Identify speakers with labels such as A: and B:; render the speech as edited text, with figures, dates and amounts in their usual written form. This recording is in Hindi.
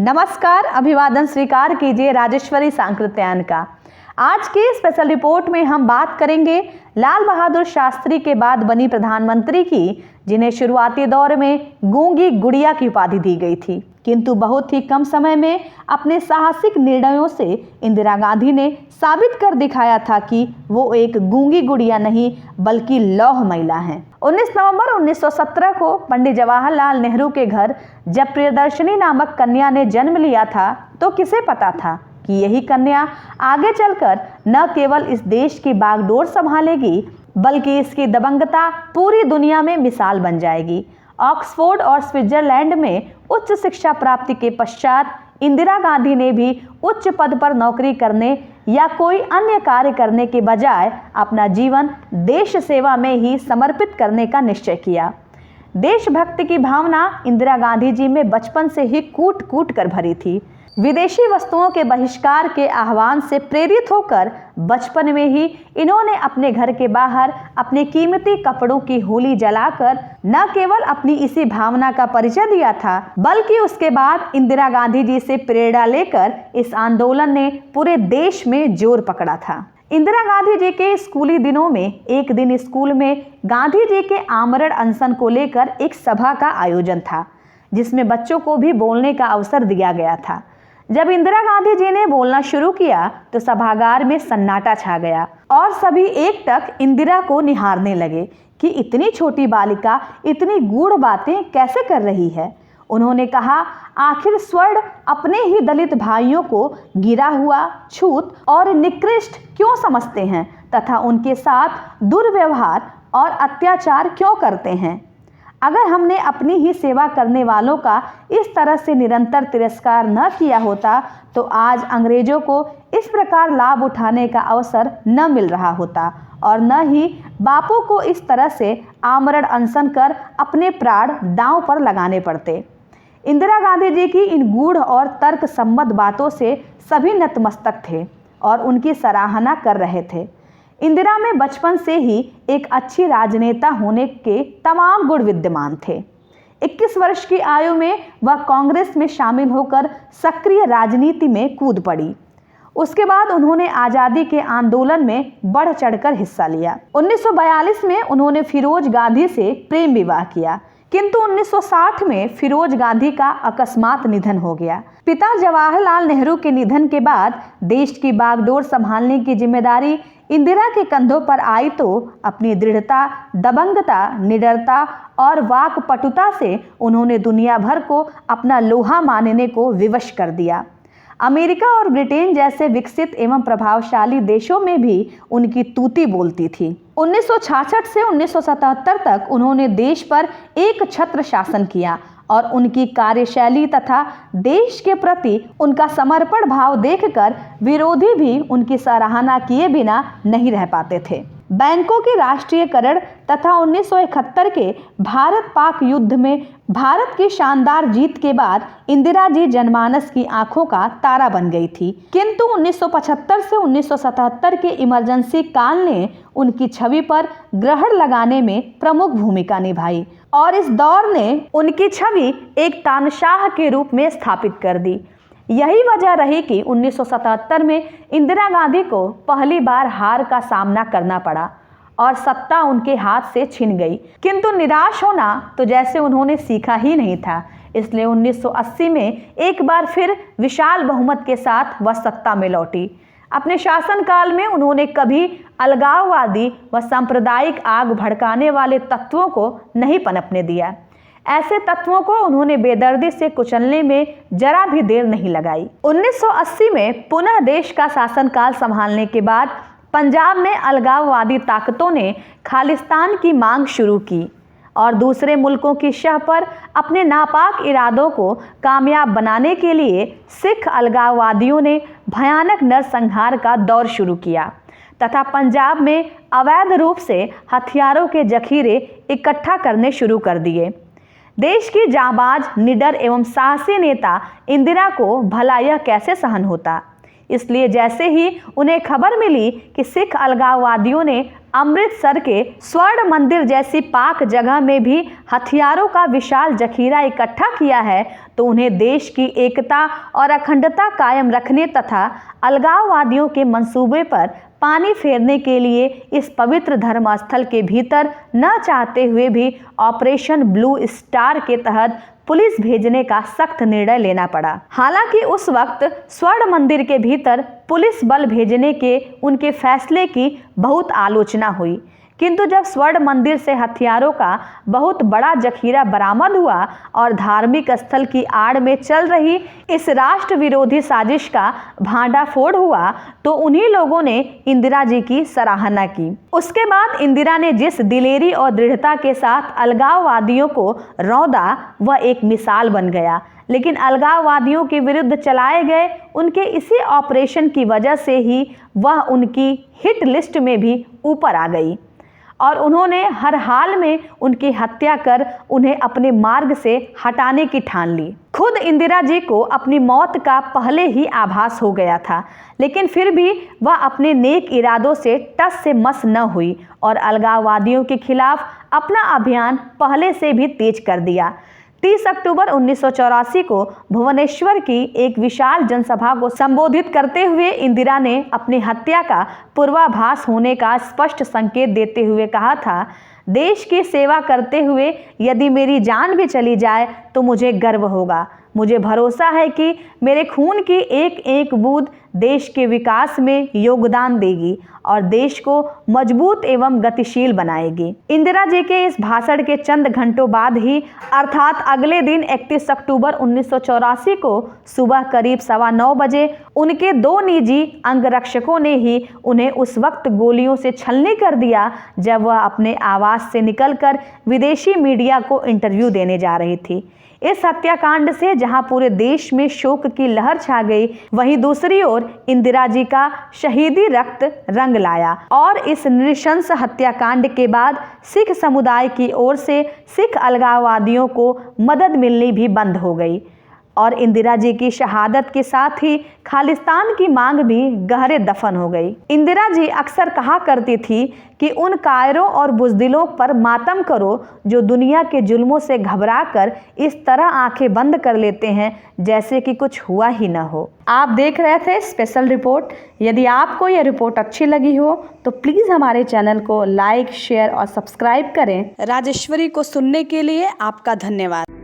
A: नमस्कार, अभिवादन स्वीकार कीजिए राजेश्वरी सांकृत्यायन का। आज की स्पेशल रिपोर्ट में हम बात करेंगे लाल बहादुर शास्त्री के बाद बनी प्रधानमंत्री की, जिन्हें शुरुआती दौर में गूंगी गुड़िया की उपाधि दी गई थी, किंतु बहुत ही कम समय में अपने साहसिक निर्णयों से इंदिरा गांधी ने साबित कर दिखाया था कि वो एक गूंगी गुड़िया नहीं बल्कि लौह महिला हैं। 19 नवंबर 1917 को पंडित जवाहरलाल नेहरू के घर जब प्रियदर्शनी नामक कन्या ने जन्म लिया था, तो किसे पता था कि यही कन्या आगे चलकर न केवल इस देश की बागडोर संभालेगी, बल्कि इसकी दबंगता पूरी दुनिया में मिसाल बन जाएगी। ऑक्सफोर्ड और स्विट्जरलैंड में उच्च शिक्षा प्राप्ति के पश्चात इंदिरा गांधी ने भी उच्च पद पर नौकरी करने या कोई अन्य कार्य करने के बजाय अपना जीवन देश सेवा में ही समर्पित करने का निश्चय किया। देशभक्ति की भावना इंदिरा गांधी जी में बचपन से ही कूट कूट कर भरी थी। विदेशी वस्तुओं के बहिष्कार के आह्वान से प्रेरित होकर बचपन में ही इन्होंने अपने घर के बाहर अपने कीमती कपड़ों की होली जलाकर न केवल अपनी इसी भावना का परिचय दिया था, बल्कि उसके बाद इंदिरा गांधी जी से प्रेरणा लेकर इस आंदोलन ने पूरे देश में जोर पकड़ा था। इंदिरा गांधी जी के स्कूली दिनों में एक दिन स्कूल में गांधी जी के आमरण अनशन को लेकर एक सभा का आयोजन था, जिसमें बच्चों को भी बोलने का अवसर दिया गया था। जब इंदिरा गांधी जी ने बोलना शुरू किया तो सभागार में सन्नाटा छा गया और सभी एकटक इंदिरा को निहारने लगे कि इतनी छोटी बालिका इतनी गूढ़ बातें कैसे कर रही है। उन्होंने कहा, आखिर स्वर्ण अपने ही दलित भाइयों को गिरा हुआ, छूत और निकृष्ट क्यों समझते हैं तथा उनके साथ दुर्व्यवहार और अत्याचार क्यों करते हैं। अगर हमने अपनी ही सेवा करने वालों का इस तरह से निरंतर तिरस्कार न किया होता तो आज अंग्रेजों को इस प्रकार लाभ उठाने का अवसर न मिल रहा होता और न ही बापू को इस तरह से आमरण अनशन कर अपने प्राण दांव पर लगाने पड़ते। इंदिरा गांधी जी की इन गूढ़ और तर्क सम्मत बातों से सभी नतमस्तक थे और उनकी सराहना कर रहे थे। इंदिरा में बचपन से ही एक अच्छी राजनेता होने के तमाम गुण विद्यमान थे। 21 वर्ष की आयु में वह कांग्रेस में शामिल होकर सक्रिय राजनीति में कूद पड़ी। उसके बाद उन्होंने आज़ादी के आंदोलन में बढ़ चढ़कर हिस्सा लिया। 1942 में उन्होंने फिरोज गांधी से प्रेम विवाह किया, किंतु 1960 में फिरोज गांधी का अकस्मात निधन हो गया। पिता जवाहरलाल नेहरू के निधन के बाद देश की बागडोर संभालने की जिम्मेदारी इंदिरा के कंधों पर आई तो अपनी दृढ़ता, दबंगता, निडरता और वाकपटुता से उन्होंने दुनिया भर को अपना लोहा मानने को विवश कर दिया। अमेरिका और ब्रिटेन जैसे विकसित एवं प्रभावशाली देशों में भी उनकी तूती बोलती थी। 1966 से 1977 तक उन्होंने देश पर एक छत्र शासन किया और उनकी कार्यशैली तथा देश के प्रति उनका समर्पण भाव देखकर विरोधी भी उनकी सराहना किए बिना नहीं रह पाते थे। बैंकों के राष्ट्रीयकरण तथा 1971 के भारत पाक युद्ध में भारत की शानदार जीत के बाद इंदिरा जी जनमानस की आंखों का तारा बन गई थी, किंतु 1975 से 1977 के इमरजेंसी काल ने उनकी छवि पर ग्रहण लगाने में प्रमुख भूमिका निभाई और इस दौर ने उनकी छवि एक तानाशाह के रूप में स्थापित कर दी। यही वजह रही कि 1977 में इंदिरा गांधी को पहली बार हार का सामना करना पड़ा और सत्ता उनके हाथ से छिन गई, किंतु निराश होना तो जैसे उन्होंने सीखा ही नहीं था। इसलिए 1980 में एक बार फिर विशाल बहुमत के साथ वह सत्ता में लौटी। अपने शासनकाल में उन्होंने कभी अलगाववादी व सांप्रदायिक आग भड़काने वाले तत्वों को नहीं पनपने दिया। ऐसे तत्वों को उन्होंने बेदर्दी से कुचलने में जरा भी देर नहीं लगाई। 1980 में पुनः देश का शासनकाल संभालने के बाद पंजाब में अलगाववादी ताकतों ने खालिस्तान की मांग शुरू की और दूसरे मुल्कों की शह पर अपने नापाक इरादों को कामयाब बनाने के लिए सिख अलगाववादियों ने भयानक नरसंहार का दौर शुरू किया तथा पंजाब में अवैध रूप से हथियारों के जखीरे इकट्ठा करने शुरू कर दिए। देश की जांबाज, निडर एवं साहसी नेता इंदिरा को भला यह कैसे सहन होता। इसलिए जैसे ही उन्हें खबर मिली कि सिख अलगाववादियों ने अमृतसर के स्वर्ण मंदिर जैसी पाक जगह में भी हथियारों का विशाल जखीरा इकट्ठा किया है, तो उन्हें देश की एकता और अखंडता कायम रखने तथा अलगाववादियों के मंसूबे पर पानी फेरने के लिए इस पवित्र धर्म स्थल के भीतर न चाहते हुए भी ऑपरेशन ब्लू स्टार के तहत पुलिस भेजने का सख्त निर्णय लेना पड़ा। हालांकि उस वक्त स्वर्ण मंदिर के भीतर पुलिस बल भेजने के उनके फैसले की बहुत आलोचना हुई, किंतु जब स्वर्ण मंदिर से हथियारों का बहुत बड़ा जखीरा बरामद हुआ और धार्मिक स्थल की आड़ में चल रही इस राष्ट्र विरोधी साजिश का भांडाफोड़ हुआ, तो उन्हीं लोगों ने इंदिरा जी की सराहना की। उसके बाद इंदिरा ने जिस दिलेरी और दृढ़ता के साथ अलगाववादियों को रौंदा, वह एक मिसाल बन गया। लेकिन अलगाववादियों के विरुद्ध चलाए गए उनके इसी ऑपरेशन की वजह से ही वह उनकी हिट लिस्ट में भी ऊपर आ गई और उन्होंने हर हाल में उनकी हत्या कर उन्हें अपने मार्ग से हटाने की ठान ली। खुद इंदिरा जी को अपनी मौत का पहले ही आभास हो गया था, लेकिन फिर भी वह अपने नेक इरादों से टस से मस न हुई और अलगाववादियों के खिलाफ अपना अभियान पहले से भी तेज कर दिया। 30 अक्टूबर 1984 को भुवनेश्वर की एक विशाल जनसभा को संबोधित करते हुए इंदिरा ने अपनी हत्या का पूर्वाभास होने का स्पष्ट संकेत देते हुए कहा था, देश की सेवा करते हुए यदि मेरी जान भी चली जाए तो मुझे गर्व होगा। मुझे भरोसा है कि मेरे खून की एक एक बूंद देश के विकास में योगदान देगी और देश को मजबूत एवं गतिशील बनाएगी। इंदिरा जी के इस भाषण के चंद घंटों बाद ही अर्थात अगले दिन 31 अक्टूबर 1984 को सुबह करीब 9:15 बजे उनके 2 निजी अंगरक्षकों ने ही उन्हें उस वक्त गोलियों से छलनी कर दिया जब वह अपने आवास से निकलकर विदेशी मीडिया को इंटरव्यू देने जा रही थी। इस हत्याकांड से जहां पूरे देश में शोक की लहर छा गई, वहीं दूसरी ओर इंदिरा जी का शहीदी रक्त रंग लाया और इस नृशंस हत्याकांड के बाद सिख समुदाय की ओर से सिख अलगाववादियों को मदद मिलनी भी बंद हो गई और इंदिरा जी की शहादत के साथ ही खालिस्तान की मांग भी गहरे दफन हो गई। इंदिरा जी अक्सर कहा करती थी कि उन कायरों और बुज़दिलों पर मातम करो जो दुनिया के जुल्मों से घबराकर इस तरह आंखें बंद कर लेते हैं जैसे कि कुछ हुआ ही न हो। आप देख रहे थे स्पेशल रिपोर्ट। यदि आपको यह रिपोर्ट अच्छी लगी हो तो प्लीज़ हमारे चैनल को लाइक, शेयर और सब्सक्राइब करें। राजेश्वरी को सुनने के लिए आपका धन्यवाद।